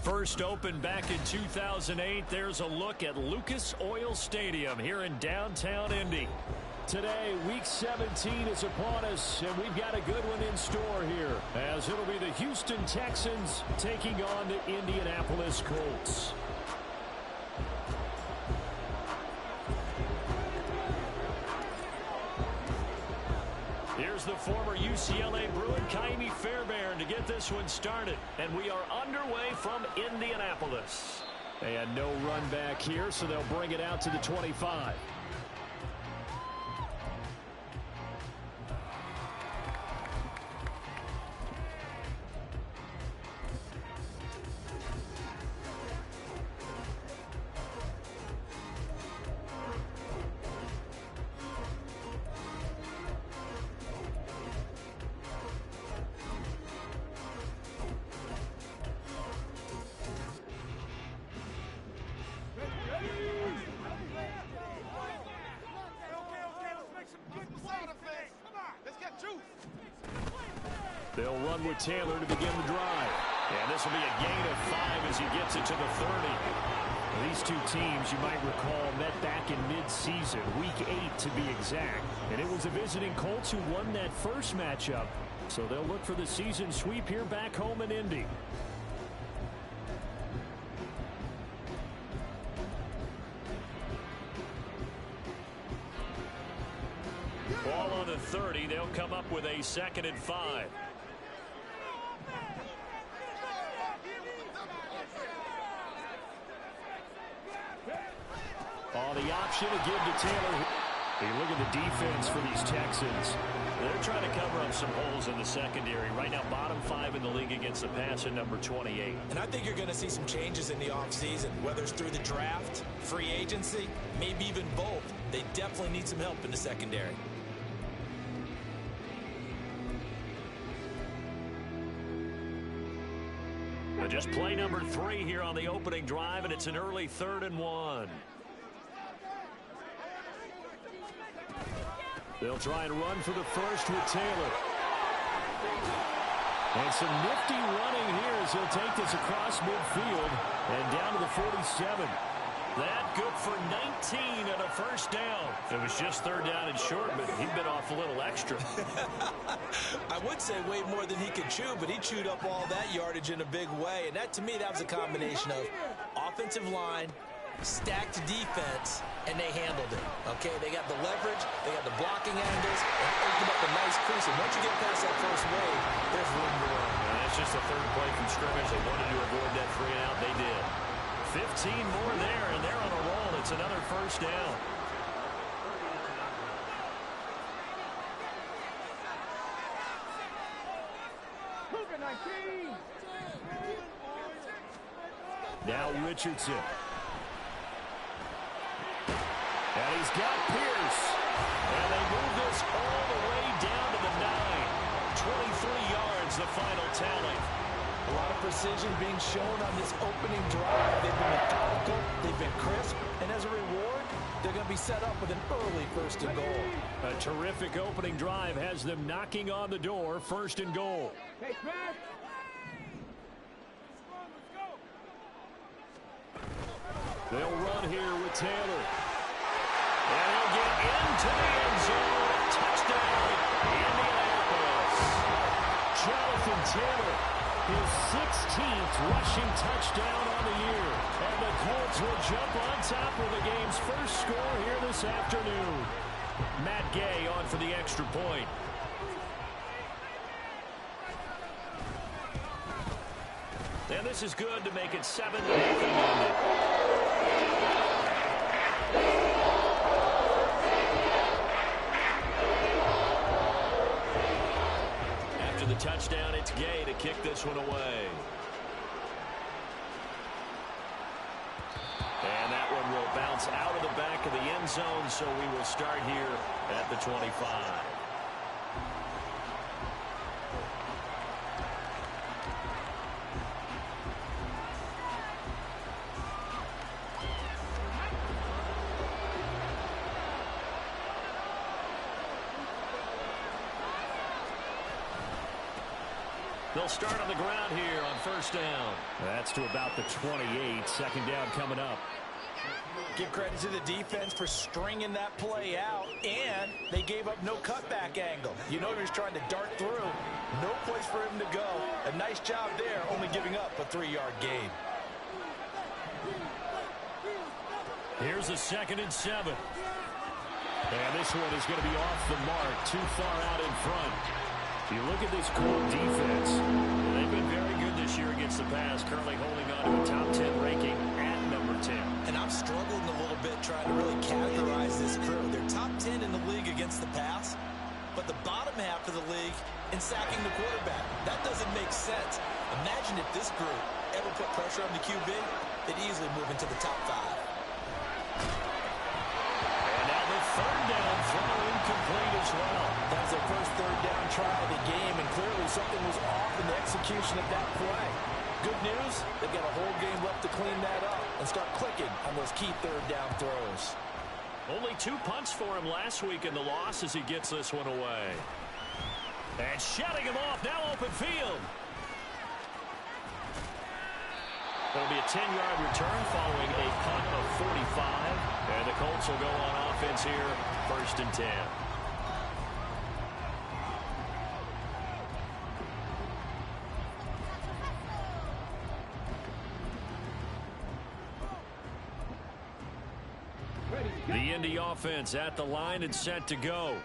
First opened back in 2008. There's a look at Lucas Oil Stadium here in downtown Indy. Today, Week 17 is upon us, and we've got a good one in store here, as it'll be the Houston Texans taking on the Indianapolis Colts. Here's the former UCLA Bruin, Kaimi Fairbairn, to get this one started. And we are underway from Indianapolis. And no run back here, so they'll bring it out to the 25. They'll run with Taylor to begin the drive. And this will be a gain of 5 as he gets it to the 30. These two teams, you might recall, met back in mid-season, Week 8 to be exact. And it was the visiting Colts who won that first matchup. So they'll look for the season sweep here back home in Indy. Ball on the 30. They'll come up with a 2nd and 5. Oh, the option to give to Taylor. Hey, look at the defense for these Texans. They're trying to cover up some holes in the secondary. Right now, bottom 5 in the league against the pass at number 28. And I think you're going to see some changes in the offseason, whether it's through the draft, free agency, maybe even both. They definitely need some help in the secondary. Just play number 3 here on the opening drive, and it's an early 3rd and 1. They'll try and run for the first with Taylor. And some nifty running here as he'll take this across midfield and down to the 47. That good for 19 and a first down. It was just 3rd down and short, but he'd been off a little extra. I would say way more than he could chew, but he chewed up all that yardage in a big way. And that, to me, that was a combination of offensive line, stacked defense, and they handled it. Okay, they got the leverage, they got the blocking angles, and opened up a nice crease. And once you get past that first wave, there's room to run. And that's just the 3rd play from scrimmage. They wanted to avoid that 3 and out. They did. 15 more there, and they're on a roll. It's another first down. Now Richardson. And he's got Pierce. And they move this all the way down to the 9. 23 yards, the final tally. A lot of precision being shown on this opening drive. They've been methodical, they've been crisp, and as a reward, they're going to be set up with an early 1st and goal. A terrific opening drive has them knocking on the door, 1st and goal. Hey, Pat. They'll run here with Taylor. And he'll get into the end zone. Touchdown, Indianapolis. Jonathan Taylor, his 16th rushing touchdown on the year. And the Colts will jump on top of the game's first score here this afternoon. Matt Gay on for the extra point. And this is good to make it 7-0. After the touchdown, it's Gay to kick this one away. And that one will bounce out of the back of the end zone, so we will start here at the 25. They'll start on the ground here on first down. That's to about the 28. Second down coming up. Give credit to the defense for stringing that play out, and they gave up no cutback angle. You know he was trying to dart through. No place for him to go. A nice job there, only giving up a 3-yard gain. Here's a 2nd and 7. And this one is going to be off the mark, too far out in front. If you look at this Colts defense, they've been very good this year against the pass, currently holding on to a top 10 ranking at number 10. And I'm struggling a little bit trying to really categorize this crew. They're top 10 in the league against the pass, but the bottom half of the league in sacking the quarterback. That doesn't make sense. Imagine if this group ever put pressure on the QB, they'd easily move into the top 5. And now the 3rd down throw incomplete as well. That was their first 3rd down try of the game, and clearly something was off in the execution of that play. Good news, they've got a whole game left to clean that up and start clicking on those key 3rd down throws. Only 2 punts for him last week in the loss as he gets this one away. And shutting him off, now open field. It'll be a 10-yard return following a punt of 45. And the Colts will go on offense here, 1st and 10. The Indy offense at the line and set to go.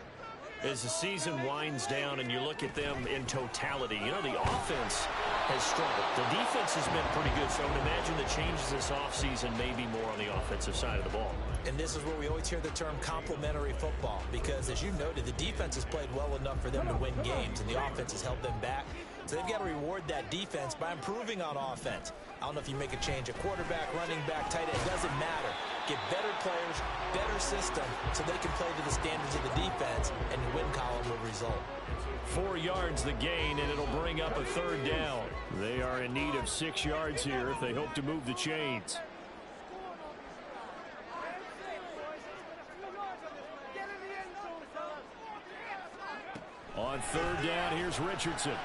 As the season winds down and you look at them in totality, you know, the offense has struggled. The defense has been pretty good, so I would imagine the changes this offseason may be more on the offensive side of the ball. And this is where we always hear the term complementary football, because as you noted, the defense has played well enough for them to win games, and the offense has held them back. So they've got to reward that defense by improving on offense. I don't know if you make a change at quarterback, running back, tight end, it doesn't matter. Get better players, better system, so they can play to the standards of the defense, and the win column will result. 4 yards the gain, and it'll bring up a 3rd down. They are in need of 6 yards here if they hope to move the chains. On 3rd down, here's Richardson.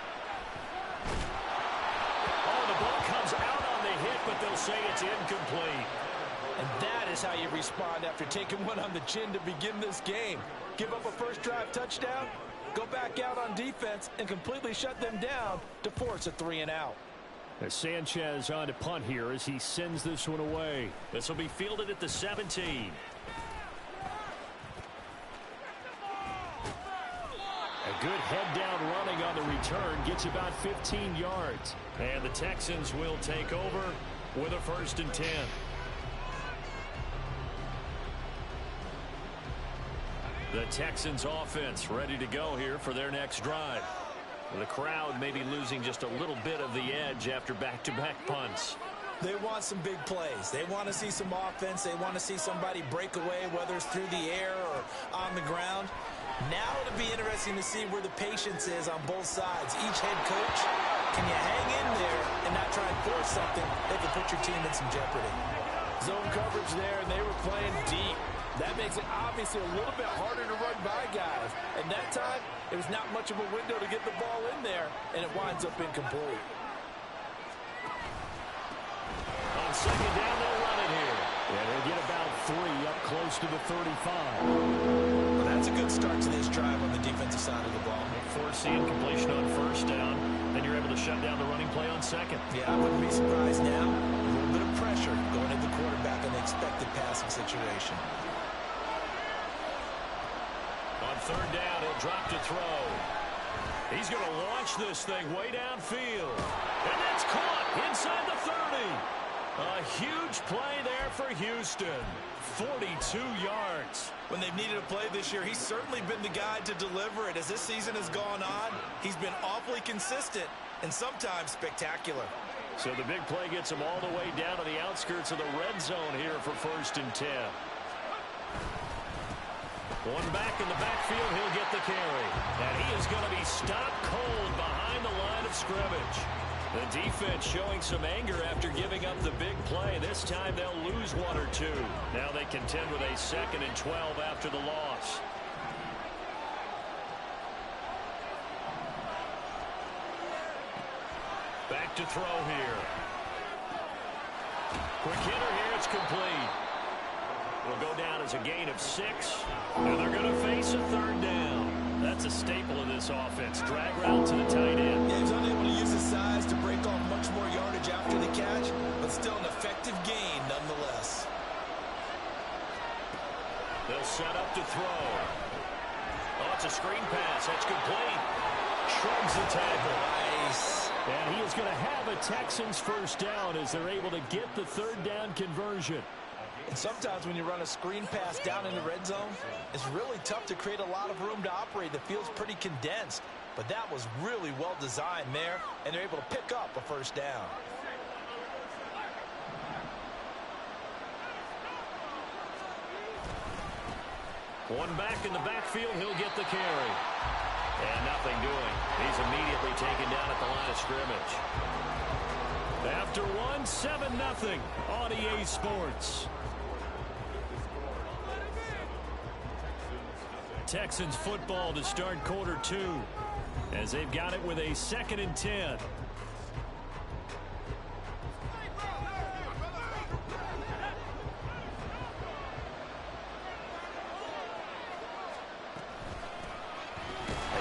Oh, the ball comes out on the hit, but they'll say it's incomplete. And that is how you respond after taking one on the chin to begin this game. Give up a first drive touchdown, go back out on defense, and completely shut them down to force a 3-and-out. Sanchez on to punt here as he sends this one away. This will be fielded at the 17. A good head-down running on the return gets about 15 yards. And the Texans will take over with a 1st and 10. The Texans offense ready to go here for their next drive. The crowd may be losing just a little bit of the edge after back-to-back punts. They want some big plays. They want to see some offense. They want to see somebody break away, whether it's through the air or on the ground. Now it'll be interesting to see where the patience is on both sides. Each head coach, can you hang in there and not try and force something that can put your team in some jeopardy? Zone coverage there, and they were playing deep. That makes it obviously a little bit harder to run by guys. And that time, there was not much of a window to get the ball in there, and it winds up incomplete. On 2nd down, they'll run it here. And they'll get about 3 up close to the 35. Well, that's a good start to this drive on the defensive side of the ball. Forcing completion on 1st down. Then you're able to shut down the running play on 2nd. Yeah, I wouldn't be surprised now. A little bit of pressure going at the quarterback in the expected passing situation. On 3rd down, he'll drop to throw. He's going to launch this thing way downfield. And that's caught inside the 30. A huge play there for Houston. 42 yards. When they've needed a play this year, he's certainly been the guy to deliver it. As this season has gone on, he's been awfully consistent and sometimes spectacular. So the big play gets him all the way down to the outskirts of the red zone here for 1st and 10. One back in the backfield, he'll get the carry. And he is going to be stopped cold behind the line of scrimmage. The defense showing some anger after giving up the big play. This time they'll lose 1 or 2. Now they contend with a 2nd and 12 after the loss. Back to throw here. Quick hitter here, it's complete. Will go down as a gain of 6. And they're going to face a 3rd down. That's a staple of this offense. Drag route to the tight end. Yeah, he's unable to use his size to break off much more yardage after the catch, but still an effective gain nonetheless. They'll set up to throw. Oh, it's a screen pass. That's complete. Shrugs the tackle. Nice. And he is going to have a Texans 1st down as they're able to get the 3rd down conversion. And sometimes when you run a screen pass down in the red zone, it's really tough to create a lot of room to operate. The field's pretty condensed, but that was really well designed there, and they're able to pick up a 1st down. One back in the backfield, he'll get the carry. And nothing doing. He's immediately taken down at the line of scrimmage. After 1, 7-0 on EA Sports. Texans football to start quarter 2 as they've got it with a 2nd and 10.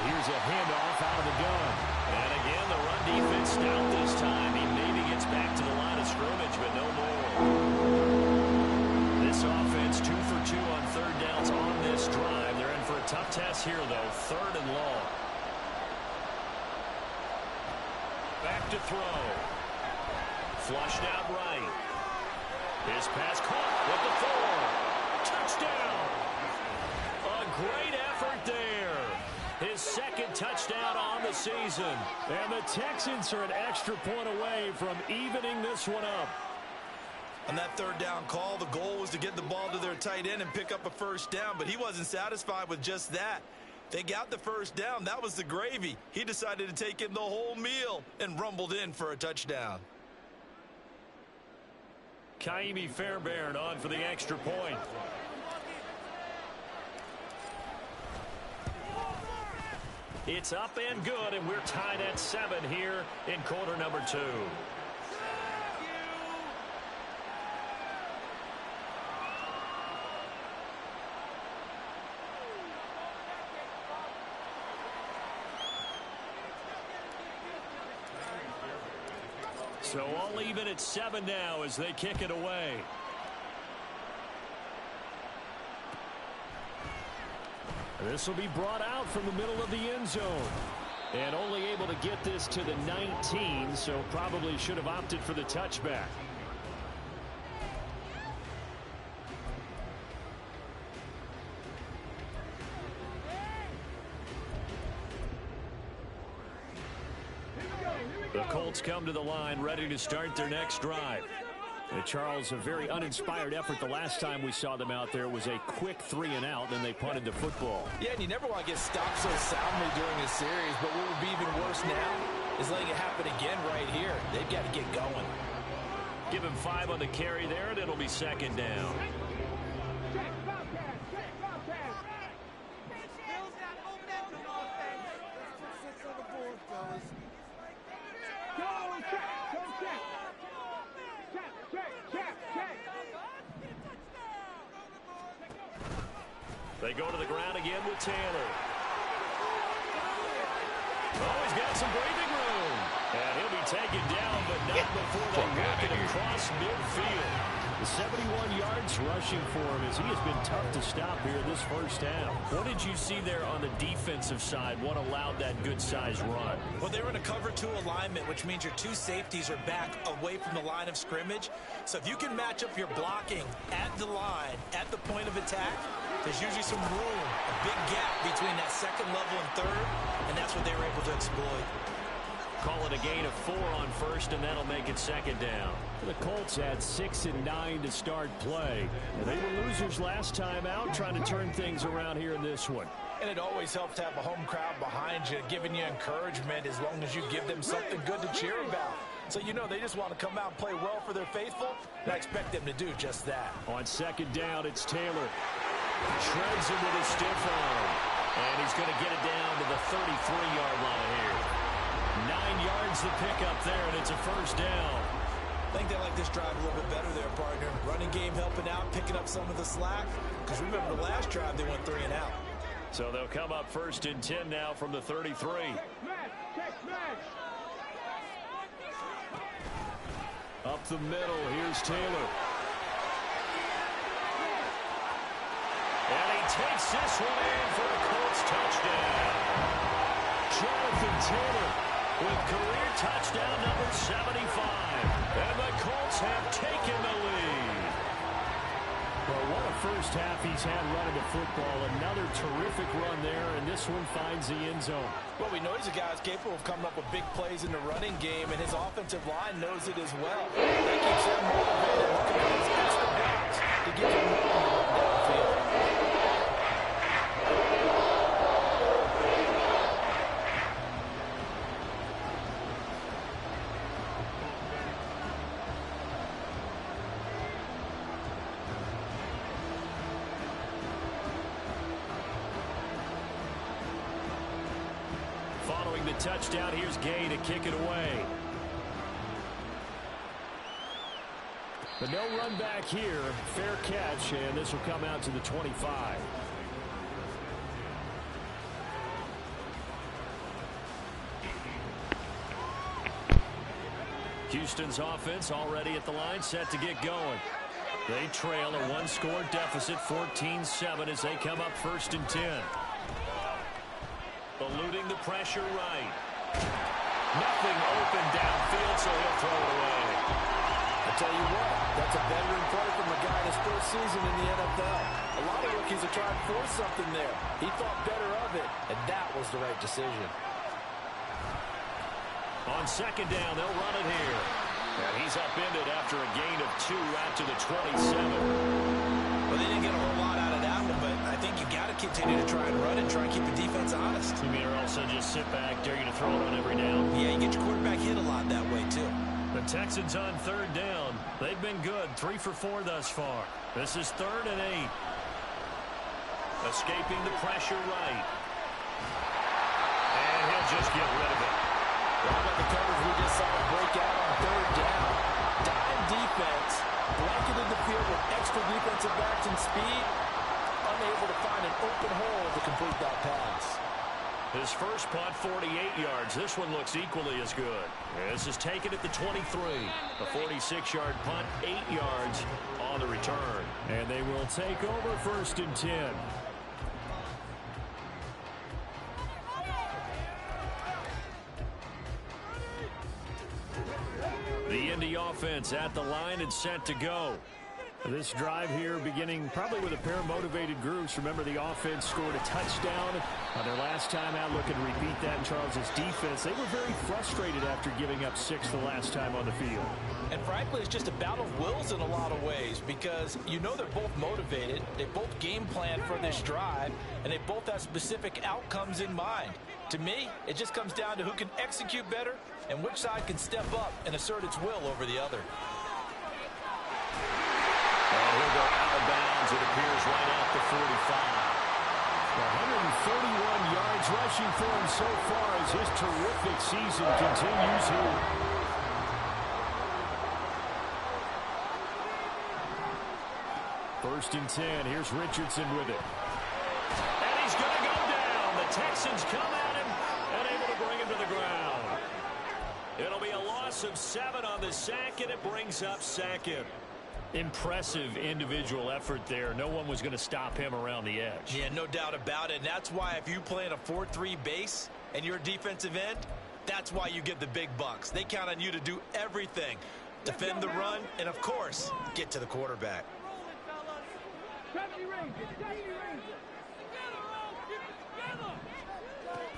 Here's a handoff out of the gun. And again, the run defense stout this time. He maybe gets back to the line of scrimmage, but no more. This offense 2 for 2 on 3rd downs on this drive. They're in for a tough test here, though. 3rd and long. Back to throw. Flushed out right. His pass caught with the 4. Touchdown. A great effort there. His 2nd touchdown on the season. And the Texans are an extra point away from evening this one up. On that 3rd down call, the goal was to get the ball to their tight end and pick up a 1st down, but he wasn't satisfied with just that. They got the 1st down. That was the gravy. He decided to take in the whole meal and rumbled in for a touchdown. Kaimi Fairbairn on for the extra point. It's up and good, and we're tied at 7 here in quarter number 2. So all even at 7 now as they kick it away. This will be brought out from the middle of the end zone. And only able to get this to the 19, so probably should have opted for the touchback. The Colts come to the line ready to start their next drive. Charles, a very uninspired effort the last time we saw them out there was a quick 3 and out, then they punted the football. Yeah, and you never want to get stopped so soundly during a series, but what would be even worse now is letting it happen again right here. They've got to get going. Give him 5 on the carry there, and it'll be 2nd down. They go to the ground again with Taylor. Oh, he's got some breathing room. And he'll be taken down, but not before they work it across midfield. The 71 yards rushing for him as he has been tough to stop here this first half. What did you see there on the defensive side? What allowed that good-sized run? Well, they were in a cover 2 alignment, which means your 2 safeties are back away from the line of scrimmage. So if you can match up your blocking at the line, at the point of attack, there's usually some room, a big gap between that second level and third, and that's what they were able to exploit. Call it a gain of 4 on first, and that'll make it second down. The Colts had 6 and 9 to start play. They were losers last time out, trying to turn things around here in this one. And it always helps to have a home crowd behind you, giving you encouragement as long as you give them something good to cheer about. So you know they just want to come out and play well for their faithful, and I expect them to do just that. On second down, it's Taylor. Shreds him with a stiff arm. And he's going to get it down to the 33-yard line here. 9 yards to pick up there, and it's a first down. I think they like this drive a little bit better there, partner. Running game helping out, picking up some of the slack. Because remember the last drive, they went 3 and out. So they'll come up first and 10 now from the 33. Up the middle, here's Taylor. And he takes this one in for a Colts touchdown. Jonathan Taylor with career touchdown number 75. And the Colts have taken the lead. Well, what a first half he's had running the football. Another terrific run there, and this one finds the end zone. Well, we know he's a guy who's capable of coming up with big plays in the running game, and his offensive line knows it as well. That keeps him motivated, looking for those extra downs to give him room to run downfield. Following the touchdown, here's Gay to kick it away. But no run back here. Fair catch, and this will come out to the 25. Houston's offense already at the line, set to get going. They trail a 1-score deficit, 14-7, as they come up first and 10. Eluding the pressure right. Nothing open downfield, so he'll throw it away. I tell you what, that's a veteran play from a guy in his first season in the NFL. A lot of rookies are trying to force something there. He thought better of it, and that was the right decision. On second down, they'll run it here. And he's upended after a gain of 2 out to the 27. Well, they didn't get a whole lot out of that one, but I think you got to continue to try and run and try and keep the defense honest. You mean, or also just sit back, dare you to throw it on every down? Yeah, you get your quarterback hit a lot that way, too. The Texans on third down. They've been good, 3 for 4 thus far. This is 3rd and 8. Escaping the pressure right. And he'll just get rid of it. How about the coverage we just saw break out on 3rd down? Dime defense, blanketed the field with extra defensive backs and speed, unable to find an open hole to complete that pass. His first punt, 48 yards. This one looks equally as good. This is taken at the 23. A 46-yard punt, 8 yards on the return. And they will take over first and 10. The Indy offense at the line and set to go. This drive here beginning probably with a pair of motivated groups. Remember, the offense scored a touchdown on their last time out. Looking to repeat that in Charles's defense. They were very frustrated after giving up 6 the last time on the field. And frankly, it's just a battle of wills in a lot of ways because you know they're both motivated. They both game plan for this drive, and they both have specific outcomes in mind. To me, it just comes down to who can execute better and which side can step up and assert its will over the other. And he'll go out of bounds, it appears, right at the 45. 141 yards rushing for him so far as his terrific season continues here. First and 10. Here's Richardson with it. And he's going to go down. The Texans come at him and able to bring him to the ground. It'll be a loss of 7 on the sack, and it brings up second. Impressive individual effort there. No one was going to stop him around the edge. Yeah, no doubt about it. And that's why if you play in a 4-3 base and you're a defensive end, that's why you get the big bucks. They count on you to do everything. Defend the run and, of course, get to the quarterback.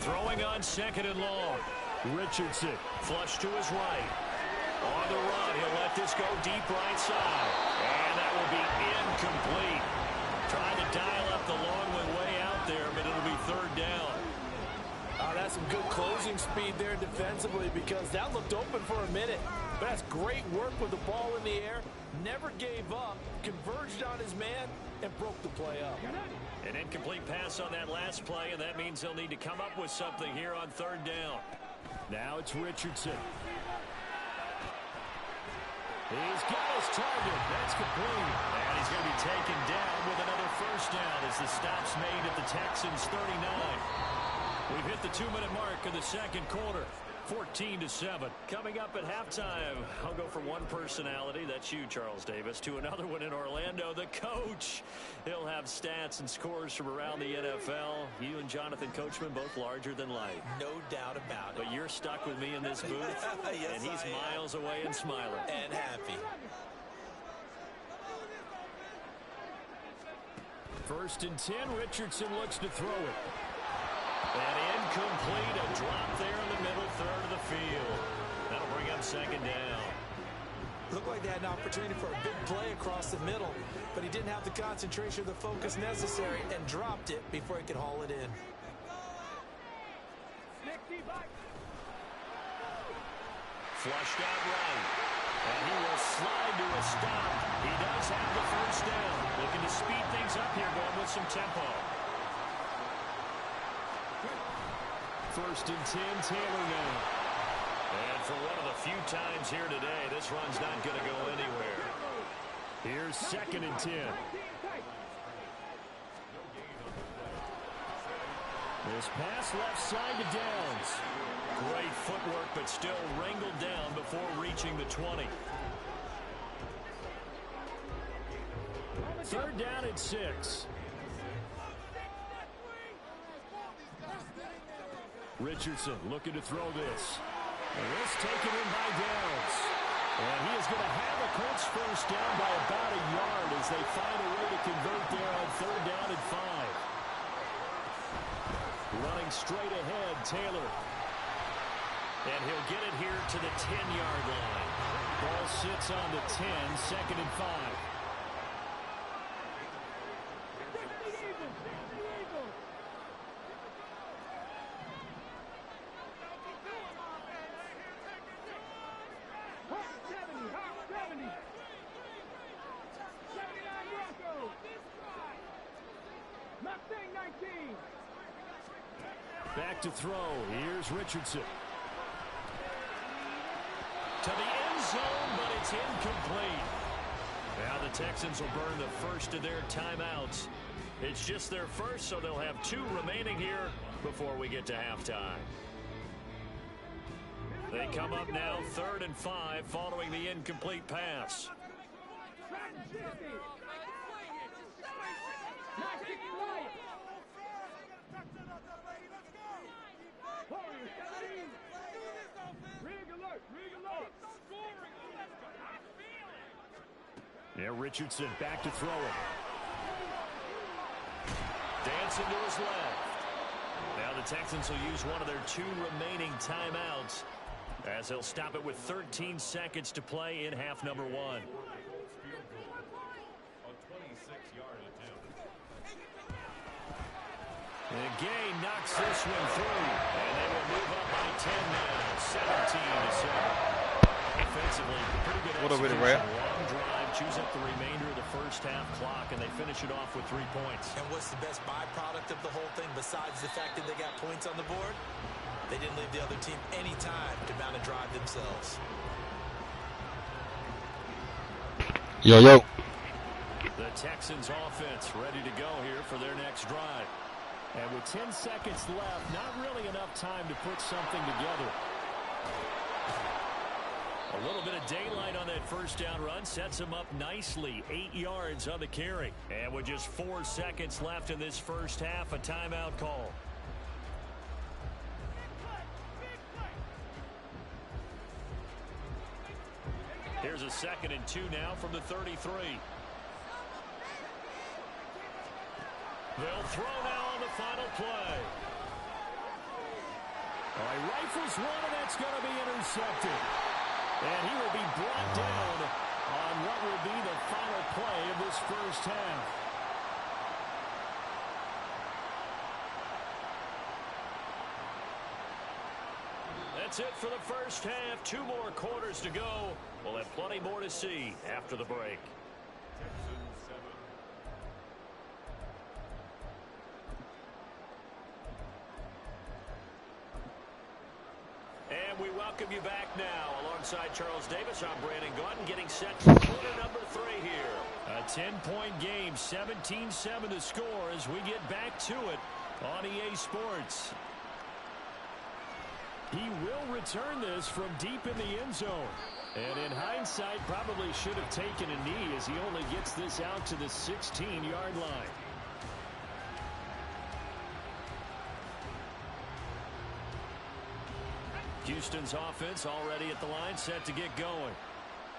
Throwing on second and long. Richardson flush to his right. On the run, he'll let this go deep right side. And that will be incomplete. Trying to dial up the long way out there, but it'll be third down. That's some good closing speed there defensively because that looked open for a minute. But that's great work with the ball in the air. Never gave up, converged on his man, and broke the play up. An incomplete pass on that last play, and that means they'll need to come up with something here on third down. Now it's Richardson. He's got his target. That's complete. And he's going to be taken down with another first down as the stop's made at the Texans' 39. We've hit the 2-minute mark of the second quarter. 14-7. Coming up at halftime, I'll go from one personality, that's you, Charles Davis, to another one in Orlando, the coach. He'll have stats and scores from around the NFL. You and Jonathan Coachman both larger than life. No doubt about it. But you're stuck with me in this booth, yes, and he's miles away and smiling. And happy. First and 10, Richardson looks to throw it. And incomplete, a drop there in the middle third of the field. That'll bring up second down. Looked like they had an opportunity for a big play across the middle, but he didn't have the concentration or the focus necessary and dropped it before he could haul it in. Flushed out right. And he will slide to a stop. He does have the first down. Looking to speed things up here, going with some tempo. First and 10, Taylor now. And for one of the few times here today, this run's not going to go anywhere. Here's second and 10. This pass left side to Downs. Great footwork, but still wrangled down before reaching the 20. Third down at 6. Richardson looking to throw this. And this taken in by Downs. And he is going to have the Colts first down by about a yard as they find a way to convert there on third down and 5. Running straight ahead, Taylor. And he'll get it here to the 10-yard line. Ball sits on the 10, second and 5. Back to throw. Here's Richardson. To the end zone, but it's incomplete. Now the Texans will burn the first of their timeouts. It's just their first, so they'll have 2 remaining here before we get to halftime. They come up now 3rd and 5 following the incomplete pass. Yeah, Richardson back to throw it. Dancing to his left. Now the Texans will use one of their 2 remaining timeouts as they'll stop it with 13 seconds to play in half number 1. And Gay knocks this one through. And they will move up by 10 now, 17-7. Offensively, pretty good execution. Long drive, chews up the remainder of the first half clock, and they finish it off with 3 points. And what's the best byproduct of the whole thing besides the fact that they got points on the board? They didn't leave the other team any time to mount a drive themselves. Yo. The Texans offense ready to go here for their next drive. And with 10 seconds left, not really enough time to put something together. A little bit of daylight on that that first down run sets him up nicely. 8 yards on the carry. And with just 4 seconds left in this first half, a timeout call. Here's a 2nd and 2 now from the 33. They'll throw now on the final play. He rifles one, and that's going to be intercepted. And he will be brought down on what will be the final play of this first half. That's it for the first half. 2 more quarters to go. We'll have plenty more to see after the break. And we welcome you back now. Alongside Charles Davis, I'm Brandon Gauton, getting set for quarter number 3 here. A 10-point game, 17-7 to score as we get back to it on EA Sports. He will return this from deep in the end zone. And in hindsight, probably should have taken a knee as he only gets this out to the 16-yard line. Houston's offense already at the line, set to get going.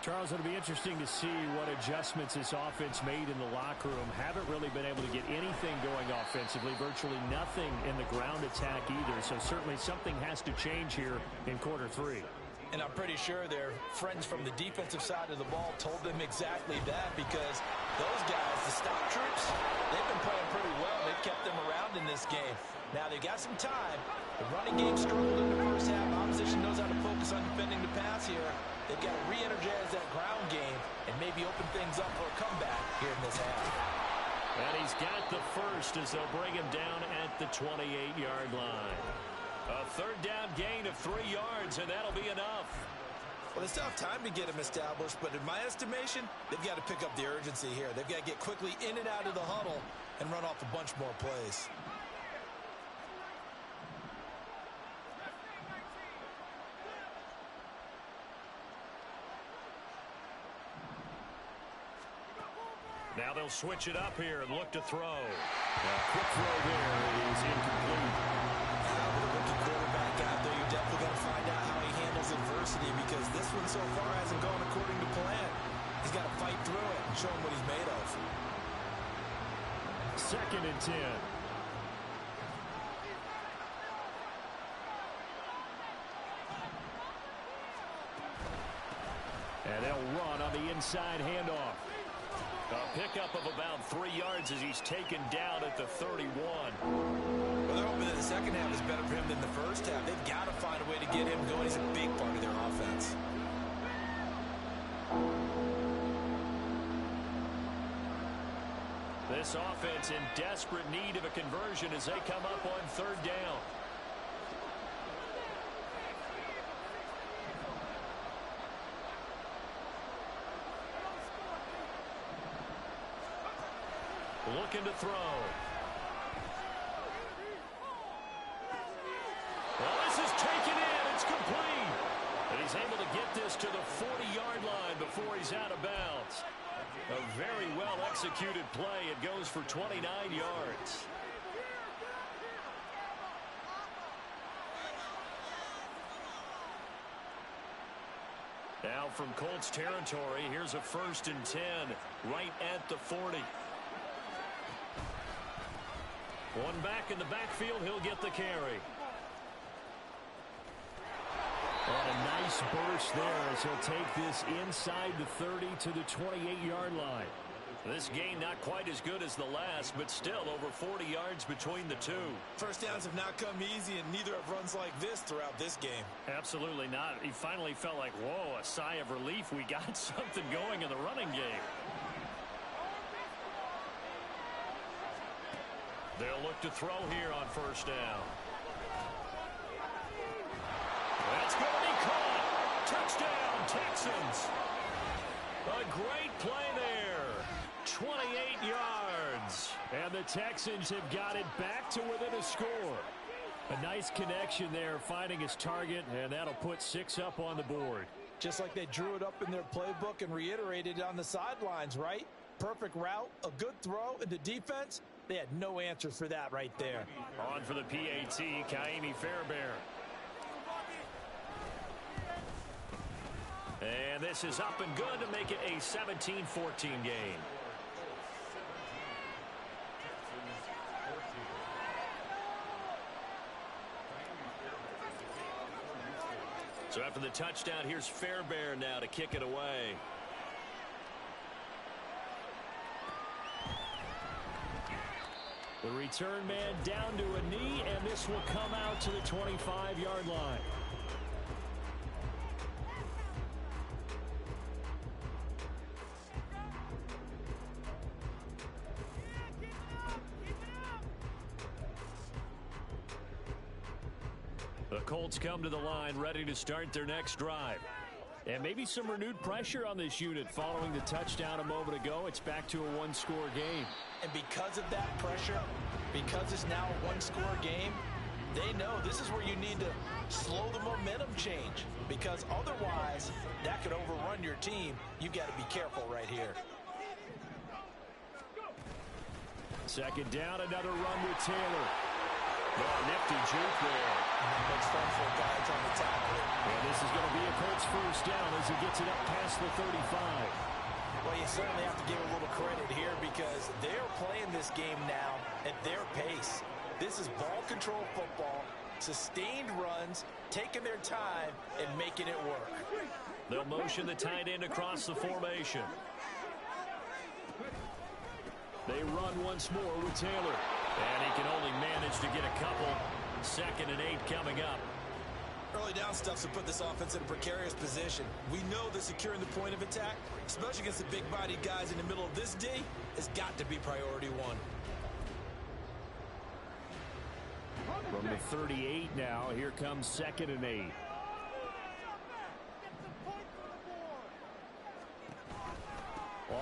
Charles, it'll be interesting to see what adjustments this offense made in the locker room. Haven't really been able to get anything going offensively, virtually nothing in the ground attack either. So certainly something has to change here in quarter 3. And I'm pretty sure their friends from the defensive side of the ball told them exactly that, because those guys, the stop troops, they've been playing pretty well. They've kept them around in this game. Now they got some time. The running game struggled in the first half. Opposition knows how to focus on defending the pass here. They've got to re-energize that ground game and maybe open things up for a comeback here in this half. And he's got the first as they'll bring him down at the 28-yard line. A 3rd down gain of 3 yards, and that'll be enough. Well, they still have time to get him established, but in my estimation, they've got to pick up the urgency here. They've got to get quickly in and out of the huddle and run off a bunch more plays. Now they'll switch it up here and look to throw. A quick throw there is incomplete. With a rookie quarterback out there, you're definitely going to find out how he handles adversity, because this one so far hasn't gone according to plan. He's got to fight through it and show him what he's made of. 2nd and 10. And they'll run on the inside handoff. A pickup of about 3 yards as he's taken down at the 31. Well, they're hoping that the second half is better for him than the first half. They've got to find a way to get him going. He's a big part of their offense. This offense in desperate need of a conversion as they come up on 3rd down. Looking to throw. Well, this is taken in. It's complete. And he's able to get this to the 40-yard line before he's out of bounds. A very well-executed play. It goes for 29 yards. Now from Colts territory, here's a 1st and 10 right at the 40. One back in the backfield, he'll get the carry. And a nice burst there as he'll take this inside the 30 to the 28-yard line. This gain not quite as good as the last, but still over 40 yards between the two. First downs have not come easy, and neither have runs like this throughout this game. Absolutely not. He finally felt like, whoa, a sigh of relief. We got something going in the running game. They'll look to throw here on 1st down. That's going to be caught. Touchdown, Texans. A great play there. 28 yards. And the Texans have got it back to within a score. A nice connection there, finding his target, and that'll put 6 up on the board. Just like they drew it up in their playbook and reiterated it on the sidelines, right? Perfect route, a good throw, and the defense, they had no answer for that right there. On for the PAT, Kaimi Fairbairn. And this is up and good to make it a 17-14 game. So after the touchdown, here's Fairbairn now to kick it away. The return man down to a knee, and this will come out to the 25-yard line. The Colts come to the line ready to start their next drive. And maybe some renewed pressure on this unit following the touchdown a moment ago. It's back to a one-score game. And because of that pressure, because it's now a one-score game, they know this is where you need to slow the momentum change. Because otherwise, that could overrun your team. You've got to be careful right here. Second down, another run with Taylor. Oh, nifty juke there. And that makes fun for a guy that's on the tackle. And this is going to be a Colts first down as he gets it up past the 35. Well, you certainly have to give a little credit here because they're playing this game now at their pace. This is ball control football, sustained runs, taking their time, and making it work. They'll motion the tight end across the formation. They run once more with Taylor. And he can only manage to get a couple. 2nd and 8 coming up. Early down stuffs will put this offense in a precarious position. We know that securing the point of attack, especially against the big-bodied guys in the middle of this D, has got to be priority one. From the 38 now, here comes 2nd and 8.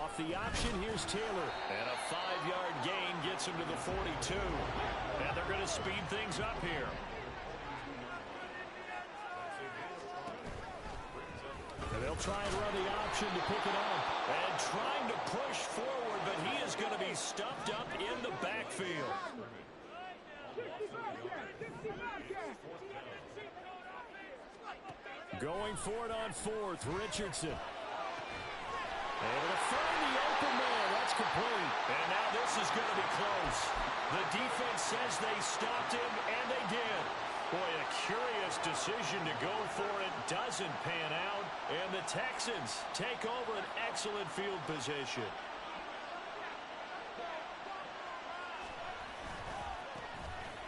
Off the option, here's Taylor. And a 5-yard gain gets him to the 42. And they're going to speed things up here. And they'll try and run the option to pick it up. And trying to push forward, but he is going to be stuffed up in the backfield. Going for it on 4th, Richardson. Able to find the open man. That's complete. And now this is going to be close. The defense says they stopped him, and they did. Boy, a curious decision to go for it. Doesn't pan out. And the Texans take over an excellent field position.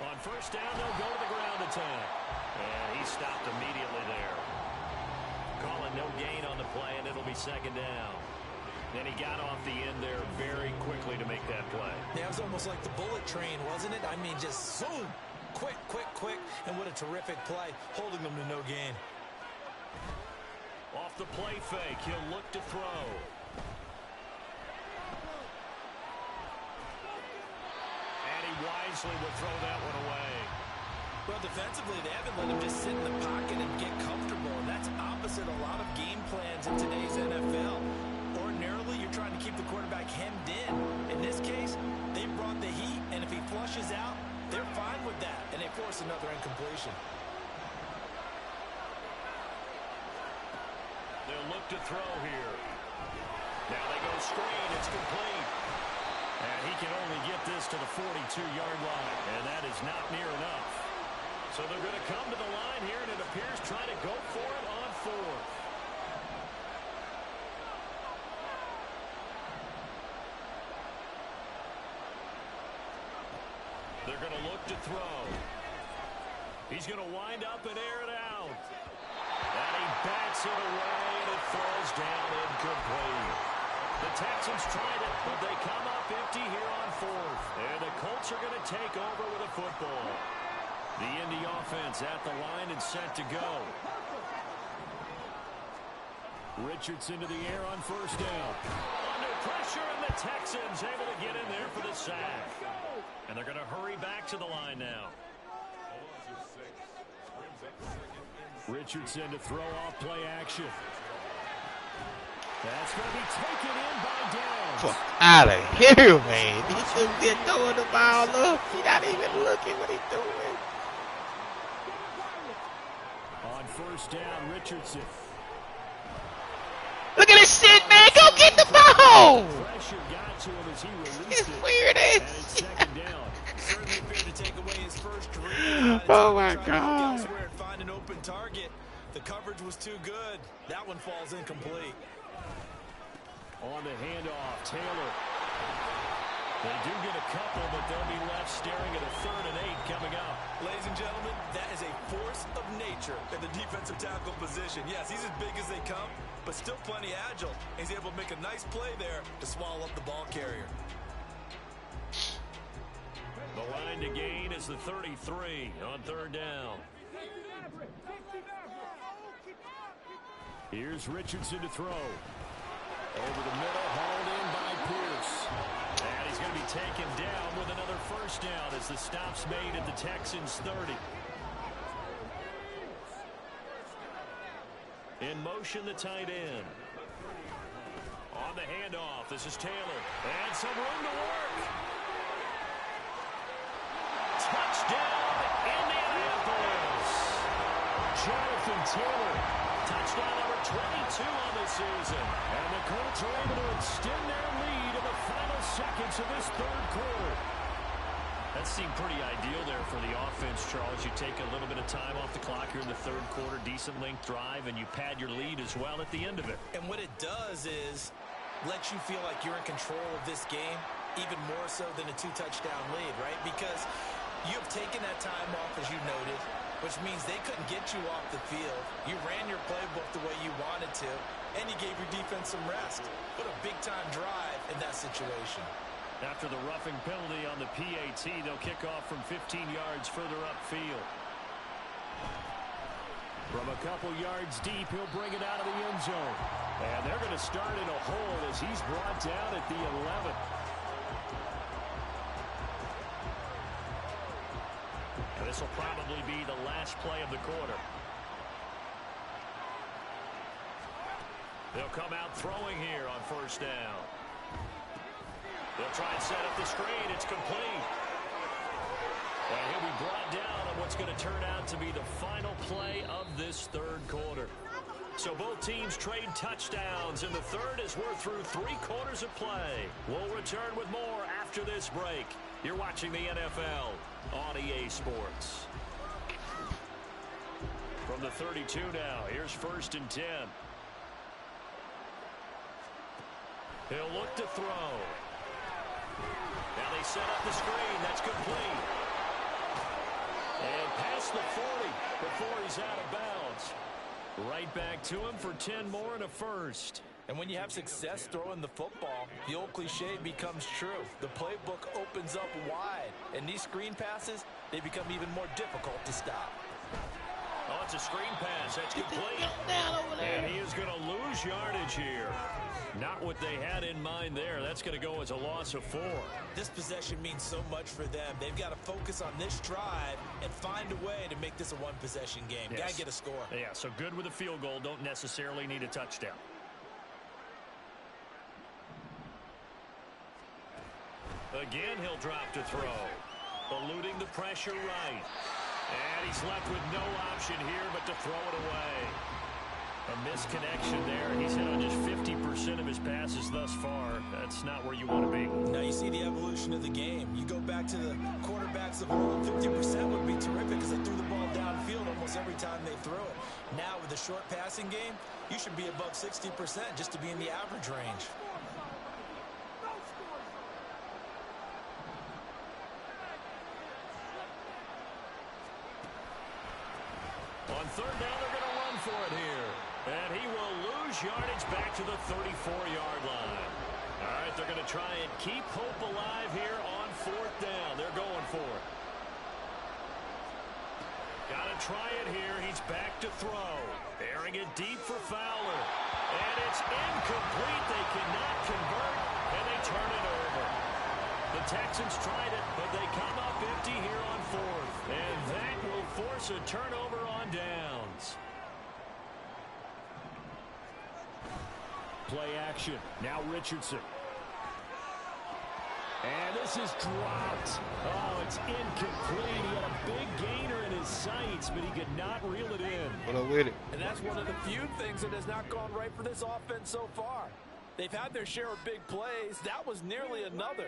On first down, they'll go to the ground attack. And he stopped immediately there. Calling no gain on the play, and it'll be 2nd down. And he got off the end there very quickly to make that play. Yeah, it was almost like the bullet train, wasn't it? I mean, just zoom. Quick, quick, quick. And what a terrific play, holding them to no gain. Off the play fake, he'll look to throw. And he wisely will throw that one away. Well, defensively, they haven't let him just sit in the pocket and get comfortable. And that's opposite a lot of game plans in today's NFL. Ordinarily, you're trying to keep the quarterback hemmed in. In this case, they brought the heat, and if he flushes out, they're fine with that, and they force another incompletion. They'll look to throw here. Now they go screen. It's complete. And he can only get this to the 42-yard line, and that is not near enough. So they're going to come to the line here, and it appears trying to go for it on 4th. They're going to look to throw. He's going to wind up and air it out. And he bats it away, and it falls down incomplete. The Texans tried it, but they come up empty here on 4th. And the Colts are going to take over with a football. The Indy offense at the line and set to go. Richardson to the air on first down. Under pressure, and the Texans able to get in there for the sack. And they're going to hurry back to the line now. Richardson to throw off play action. That's going to be taken in by Downs. Fuck out of here, man. He just been throwing the ball up. He not even looking what he's doing. On first down, Richardson. Look at this shit, man. Go get the ball. Pressure got to him as he released It's it. weird And as it's second down. Certainly appeared to take away his first read. Oh, my Trying to look God. elsewhere and find an open target. The coverage was too good. That one falls incomplete. On the handoff, Taylor. They do get a couple, but they'll be left staring at a 3rd and 8 coming up. Ladies and gentlemen, that is a force of nature in the defensive tackle position. Yes, he's as big as they come, but still plenty agile. He's able to make a nice play there to swallow up the ball carrier. The line to gain is the 33 on 3rd down. Here's Richardson to throw. Over the middle, hauled in by Pierce. And he's going to be taken down with another first down as the stop's made at the Texans 30. In motion, the tight end. On the handoff, this is Taylor. And some room to work. Touchdown, Indianapolis. Jonathan Taylor. Touchdown number 22 on the season. And the Colts are able to extend their lead in the final seconds of this 3rd quarter. That seemed pretty ideal there for the offense, Charles. You take a little bit of time off the clock here in the 3rd quarter, decent length drive, and you pad your lead as well at the end of it. And what it does is let you feel like you're in control of this game, even more so than a 2-touchdown lead, right? Because you've taken that time off, as you noted, which means they couldn't get you off the field. You ran your playbook the way you wanted to, and you gave your defense some rest. What a big-time drive in that situation. After the roughing penalty on the PAT, they'll kick off from 15 yards further upfield. From a couple yards deep, he'll bring it out of the end zone. And they're going to start in a hole as he's brought down at the 11. And this will probably be the last play of the quarter. They'll come out throwing here on first down. They'll try and set up the screen. It's complete. And he'll be brought down on what's going to turn out to be the final play of this 3rd quarter. So both teams trade touchdowns in the 3rd as we're through 3 quarters of play. We'll return with more after this break. You're watching the NFL on EA Sports. From the 32 now, here's 1st and 10. He'll look to throw. Now they set up the screen. That's complete. And past the 40 before he's out of bounds. Right back to him for 10 more and a first. And when you have success throwing the football, the old cliche becomes true. The playbook opens up wide. And these screen passes, they become even more difficult to stop. Oh, it's a screen pass. That's complete. And he is going to lose yardage here. Not what they had in mind there. That's going to go as a loss of 4. This possession means so much for them. They've got to focus on this drive and find a way to make this a one-possession game. Yes. Got to get a score. Yeah, so good with a field goal. Don't necessarily need a touchdown. Again, he'll drop to throw. Eluding the pressure right. And he's left with no option here but to throw it away. A misconnection there. He's hit on just 50% of his passes thus far. That's not where you want to be. Now you see the evolution of the game. You go back to the quarterbacks of old, 50% would be terrific because they threw the ball downfield almost every time they threw it. Now with the short passing game, you should be above 60% just to be in the average range. On 3rd down, they're going to run for it here. And he will lose yardage back to the 34-yard line. All right, they're going to try and keep hope alive here on 4th down. They're going for it. Got to try it here. He's back to throw. Airing it deep for Fowler. And it's incomplete. They cannot convert, and they turn it over. The Texans tried it, but they come up empty here on 4th. And that will force a turnover on downs. play action. Now Richardson. And this is dropped. Oh, it's incomplete. He had a big gainer in his sights, but he could not reel it in. What up with it? And that's one of the few things that has not gone right for this offense so far. They've had their share of big plays. That was nearly another.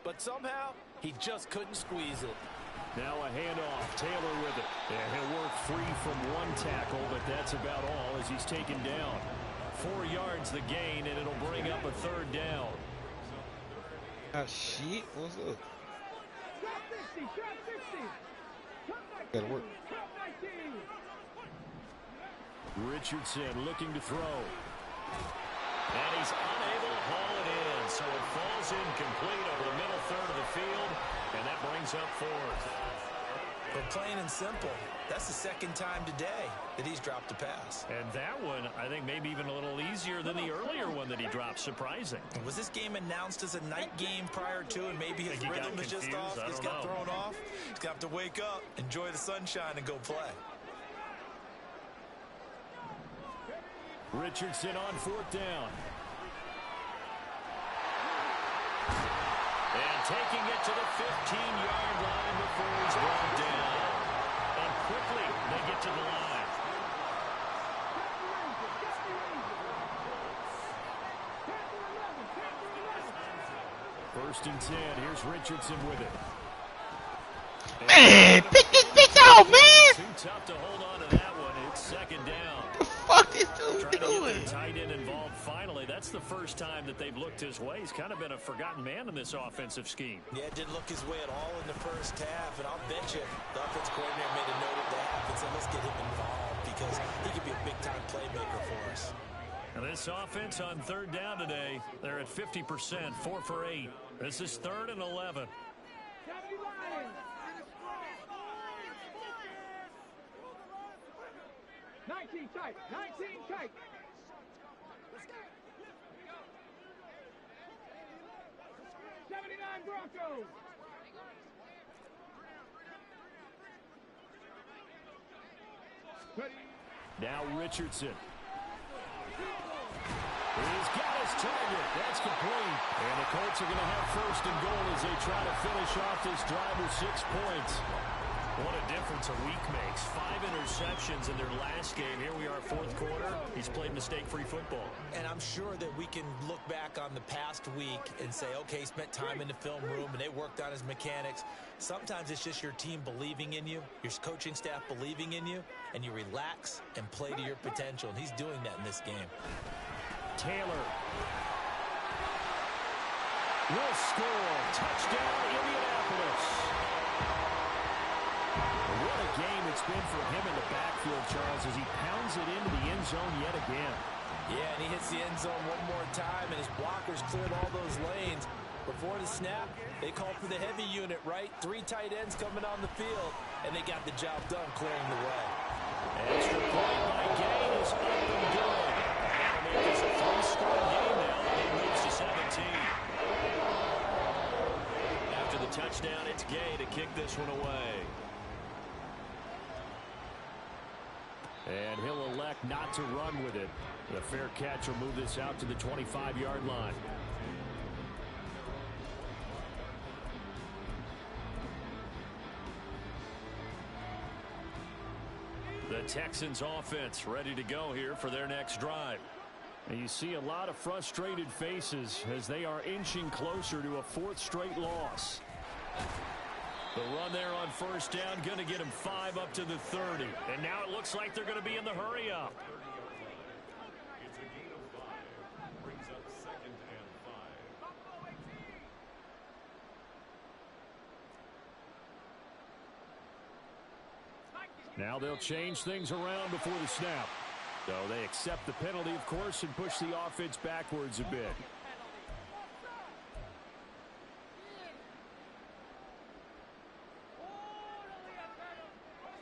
But somehow, he just couldn't squeeze it. Now a handoff. Taylor with it. And he'll work free from one tackle, but that's about all as he's taken down. 4 yards the gain, and it'll bring up a 3rd down. Ah, shit. What's up? Gotta work. Richardson looking to throw. And he's unable to haul it in, so it falls incomplete over the middle third of the field, and that brings up 4th. But plain and simple, that's the 2nd time today that he's dropped a pass. And that one, I think, maybe even a little easier than the earlier one that he dropped. Surprising. Was this game announced as a night game prior to, and maybe his rhythm is just off? He's got thrown off. He's got to wake up, enjoy the sunshine, and go play. Richardson on 4th down. And taking it to the 15-yard line before he's brought down. And quickly, they get to the line. First and 10. Here's Richardson with it. Man, pick this bitch out, man! Too tough to hold on to that one. It's 2nd down. What the fuck this dude Trying to doing? get their tight end involved finally. That's the first time that they've looked his way. He's kind of been a forgotten man in this offensive scheme. Yeah, it didn't look his way at all in the first half, and I'll bet you the offense coordinator made a note of the half and said, let's get him involved because he could be a big-time playmaker for us. And this offense on 3rd down today, they're at 50%, 4 for 8. This is 3rd and 11. 19 tight, 19 tight. '79 Broncos. Now Richardson. He's got his target. That's complete. And the Colts are going to have 1st and goal as they try to finish off this drive with 6 points. What a difference a week makes. 5 interceptions in their last game. Here we are, 4th quarter. He's played mistake-free football. And I'm sure that we can look back on the past week and say, okay, he spent time in the film room and they worked on his mechanics. Sometimes it's just your team believing in you, your coaching staff believing in you, and you relax and play to your potential. And he's doing that in this game. Taylor will score. Touchdown, Indianapolis. What a game it's been for him in the backfield, Charles, as he pounds it into the end zone yet again. Yeah, and he hits the end zone one more time, and his blockers cleared all those lanes. Before the snap, they called for the heavy unit, right? 3 tight ends coming on the field, and they got the job done clearing the way. Extra point by Gay is up and good. That'll make this a 3-score game now. The game moves to 17. After the touchdown, it's Gay to kick this one away. And he'll elect not to run with it. The fair catch will move this out to the 25-yard line. The Texans offense ready to go here for their next drive. And you see a lot of frustrated faces as they are inching closer to a 4th straight loss. The run there on 1st down, going to get him 5 up to the 30. And now it looks like they're going to be in the hurry up. Now they'll change things around before the snap. So they accept the penalty, of course, and push the offense backwards a bit.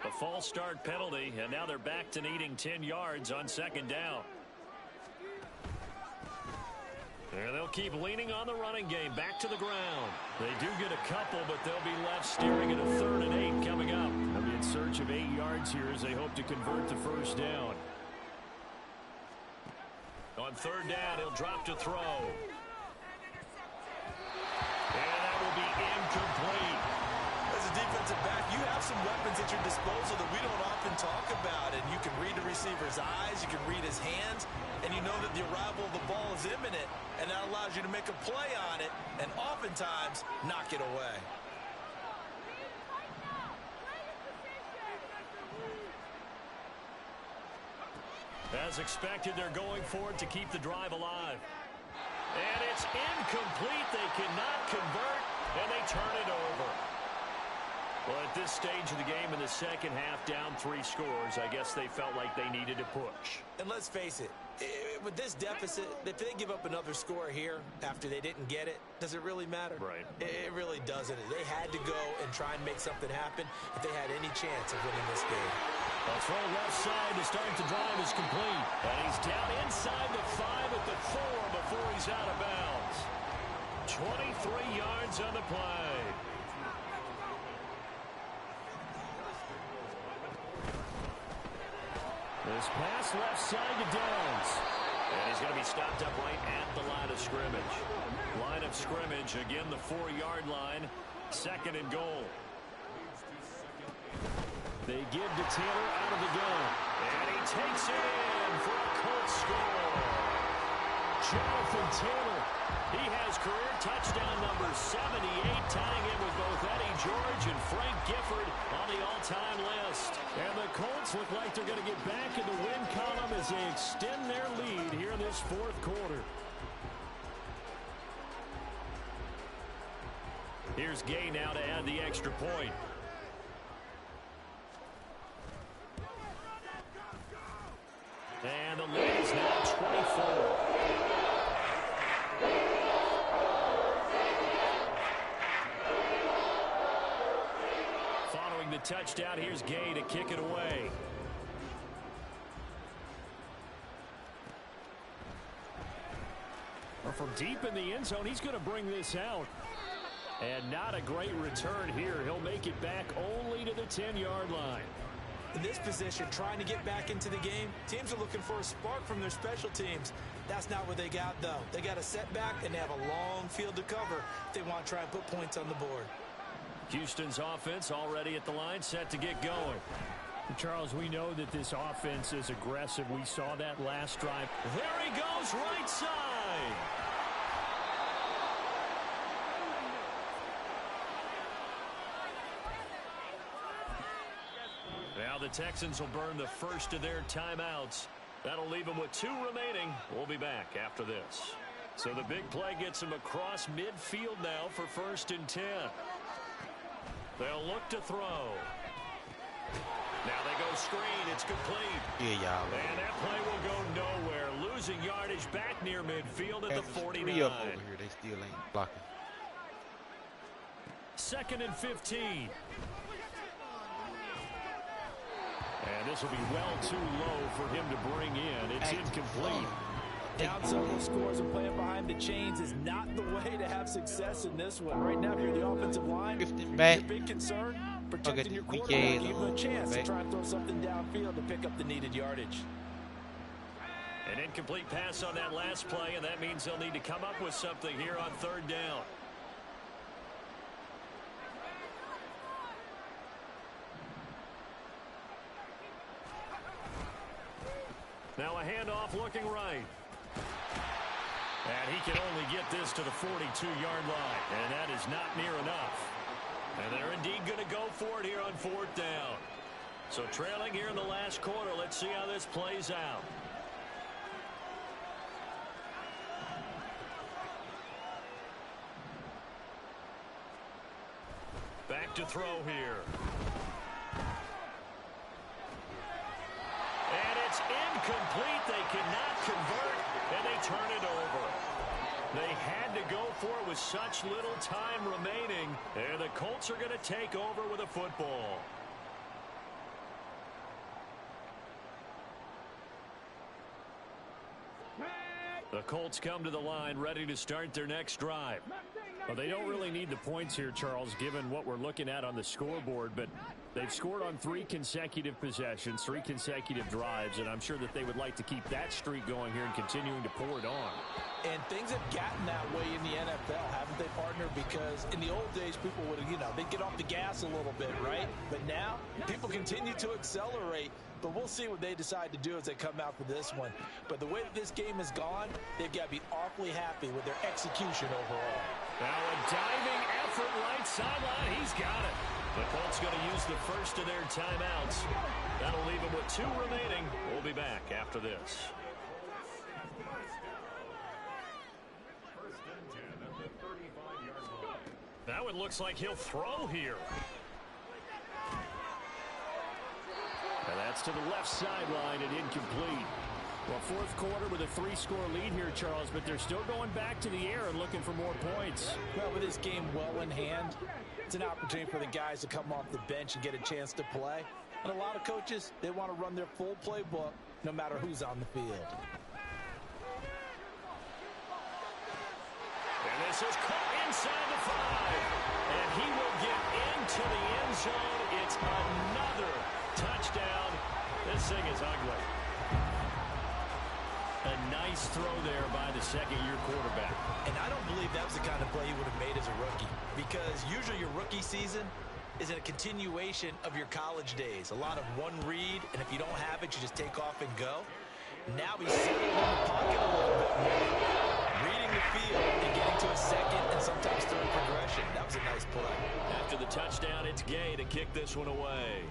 A false start penalty, and now they're back to needing 10 yards on 2nd down. And they'll keep leaning on the running game back to the ground. They do get a couple, but they'll be left staring at a 3rd and 8 coming up. They'll be in search of 8 yards here as they hope to convert the 1st down. On On third down, he'll drop to throw. And that will be incomplete. As a defensive back, you have some weapons at your disposal that we don't often talk about. And you can read the receiver's eyes, you can read his hands, and you know that the arrival of the ball is imminent. And that allows you to make a play on it and oftentimes knock it away. As expected, they're going for it to keep the drive alive. And it's incomplete. They cannot convert, and they turn it over. Well, at this stage of the game in the second half, down 3 scores, I guess they felt like they needed to push. And let's face it, with this deficit, if they give up another score here after they didn't get it, does it really matter? Right. It really doesn't. They had to go and try and make something happen if they had any chance of winning this game. A throw left side to start the drive is complete. And he's down inside the 5 at the 4 before he's out of bounds. 23 yards on the play. This pass left side to Downs. And he's going to be stopped up right at the line of scrimmage. Line of scrimmage, again the 4-yard line. 2nd and goal. They give to Taylor out of the gun. And he takes it in for a Colts score. Jonathan Taylor. He has career touchdown number 78, tying in with both Eddie George and Frank Gifford on the all-time list. And the Colts look like they're going to get back in the win column as they extend their lead here in this 4th quarter. Here's Gay now to add the extra point. And the lead is now 24. Following the touchdown, here's Gay to kick it away. From deep in the end zone, he's going to bring this out. And not a great return here. He'll make it back only to the 10-yard line. In this position, trying to get back into the game, teams are looking for a spark from their special teams. That's not what they got, though. They got a setback, and they have a long field to cover if they want to try and put points on the board. Houston's offense already at the line, set to get going. Charles, we know that this offense is aggressive. We saw that last drive. There he goes, right side. Now the Texans will burn the first of their timeouts. That'll leave them with 2 remaining. We'll be back after this. So the big play gets them across midfield now for 1st and 10. They'll look to throw. Now they go screen. It's complete. Yeah, y'all. And that play will go nowhere. Losing yardage back near midfield at the 49. 3 of them over here. They still ain't blocking. 2nd and 15. And this will be well too low for him to bring in. It's incomplete. Down several scores and playing behind the chains is not the way to have success in this one. Right now, if you're the offensive line, your big concern, protecting your quarterback, give him a chance to try and throw something downfield to pick up the needed yardage. An incomplete pass on that last play, and that means they'll need to come up with something here on 3rd down. Now a handoff looking right. And he can only get this to the 42-yard line. And that is not near enough. And they're indeed going to go for it here on 4th down. So trailing here in the last quarter. Let's see how this plays out. Back to throw here. And it's incomplete. They cannot convert, and they turn it over. They had to go for it with such little time remaining, and the Colts are going to take over with a football. The Colts come to the line ready to start their next drive. Well, they don't really need the points here, Charles, given what we're looking at on the scoreboard, but They've scored on 3 consecutive possessions, 3 consecutive drives, and I'm sure that they would like to keep that streak going here and continuing to pour it on. And things have gotten that way in the NFL, haven't they, partner? Because in the old days, people would, they'd get off the gas a little bit, right? But now, people continue to accelerate. But we'll see what they decide to do as they come out for this one. But the way that this game has gone, they've got to be awfully happy with their execution overall. Now a diving effort right sideline. He's got it. The Colts going to use the first of their timeouts. That'll leave them with 2 remaining. We'll be back after this. Now it looks like he'll throw here. And that's to the left sideline and incomplete. Well, fourth quarter with a 3-score lead here, Charles, but they're still going back to the air and looking for more points. Well, with this game well in hand, it's an opportunity for the guys to come off the bench and get a chance to play. And a lot of coaches, they want to run their full playbook no matter who's on the field. And this is caught inside the 5. And he will get into the end zone. It's another touchdown. This thing is ugly. A nice throw there by the second-year quarterback. And I don't believe that was the kind of play he would have made as a rookie, because usually your rookie season is a continuation of your college days. A lot of one read, and if you don't have it, you just take off and go. Now he's sitting in the pocket a little bit more, reading the field and getting to a second and sometimes third progression. That was a nice play. After the touchdown, it's Gay to kick this one away.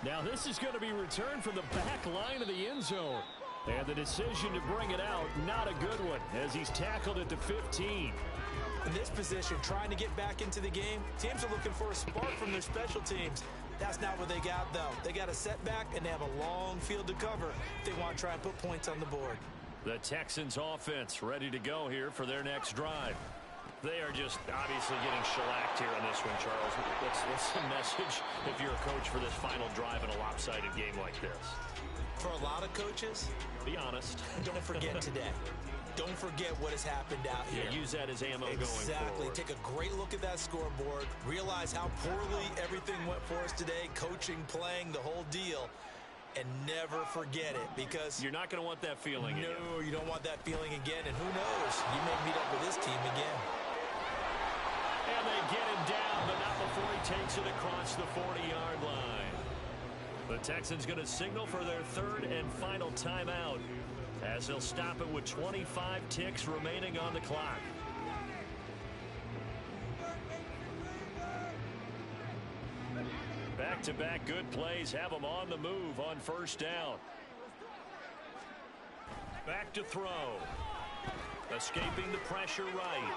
Now this is going to be returned from the back line of the end zone. And the decision to bring it out, not a good one, as he's tackled at the 15. In this position, trying to get back into the game, teams are looking for a spark from their special teams. That's not what they got, though. They got a setback, and they have a long field to cover if they want to try and put points on the board. The Texans offense ready to go here for their next drive. They are just obviously getting shellacked here on this one, Charles. What's the message if you're a coach for this final drive in a lopsided game like this? For a lot of coaches, be honest. Don't forget today. Don't forget what has happened out here. Yeah, use that as ammo going forward. Exactly. Take a great look at that scoreboard. Realize how poorly everything went for us today. Coaching, playing, the whole deal. And never forget it, because you're not going to want that feeling again. No, you don't want that feeling again. And who knows? You may meet up with this team again. And they get him down, but not before he takes it across the 40-yard line. The Texans going to signal for their third and final timeout, as they'll stop it with 25 ticks remaining on the clock. Back-to-back good plays have them on the move on first down. Back to throw. Escaping the pressure right.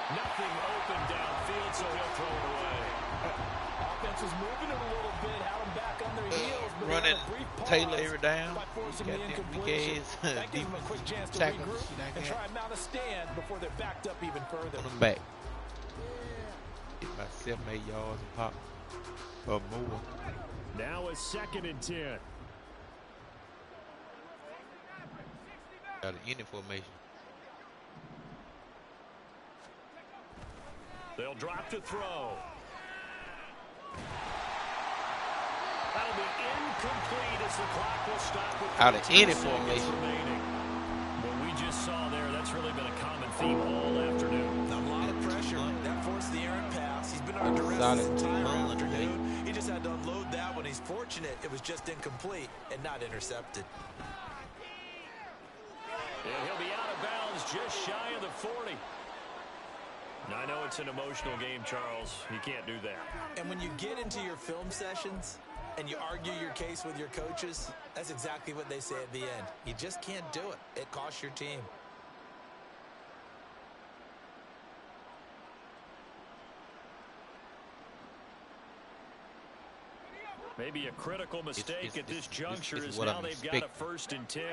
Nothing open downfield, so he'll throw it away. Offense was moving it a little bit, had them back on their heels, but running a brief pause Taylor down. by forcing the Got incompletion. That gives them a quick chance to tackles. regroup and try and mount a stand before they're backed up even further. Put them back. Get about 7, 8 yards and pop or more. Now a 2nd and 10. Got an inning formation. They'll drop to throw. That'll be incomplete as the clock will stop with Out of 14 any seconds formation. remaining. What we just saw there, that's really been a common theme all afternoon. A lot of pressure. That forced the errant pass. He's been under duress Solid this entire 2 months afternoon. He just had to unload that one. He's fortunate it was just incomplete and not intercepted. And he'll be out of bounds just shy of the 40. Now, I know it's an emotional game, Charles. You can't do that. And when you get into your film sessions and you argue your case with your coaches, that's exactly what they say at the end. You just can't do it. It costs your team. Maybe a critical mistake at this juncture is what now I'm they've got a 1st and 10.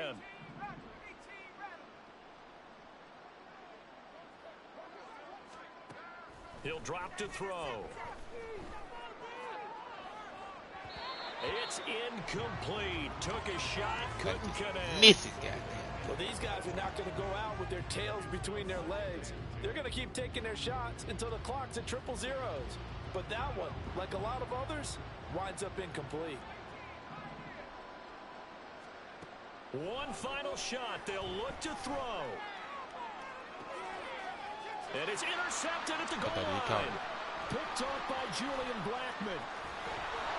He'll drop to throw. It's incomplete. Took a shot, couldn't connect. Miss it, goddamn. Well, these guys are not going to go out with their tails between their legs. They're going to keep taking their shots until the clock's at triple zeros. But that one, like a lot of others, winds up incomplete. One final shot. They'll look to throw. And it's intercepted at the goal line. Picked off by Julian Blackmon.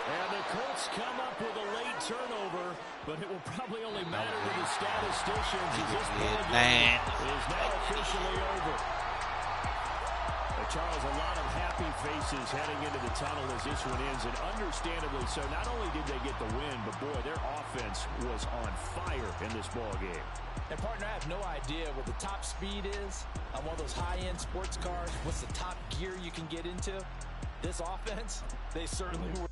And the Colts come up with a late turnover, but it will probably only matter to the statisticians as this ball game is now officially over. Charles, a lot of happy faces heading into the tunnel as this one ends, and understandably so. Not only did they get the win, but boy, their offense was on fire in this ball game. And partner, I have no idea what the top speed is on one of those high-end sports cars. What's the top gear you can get into? This offense, they certainly were.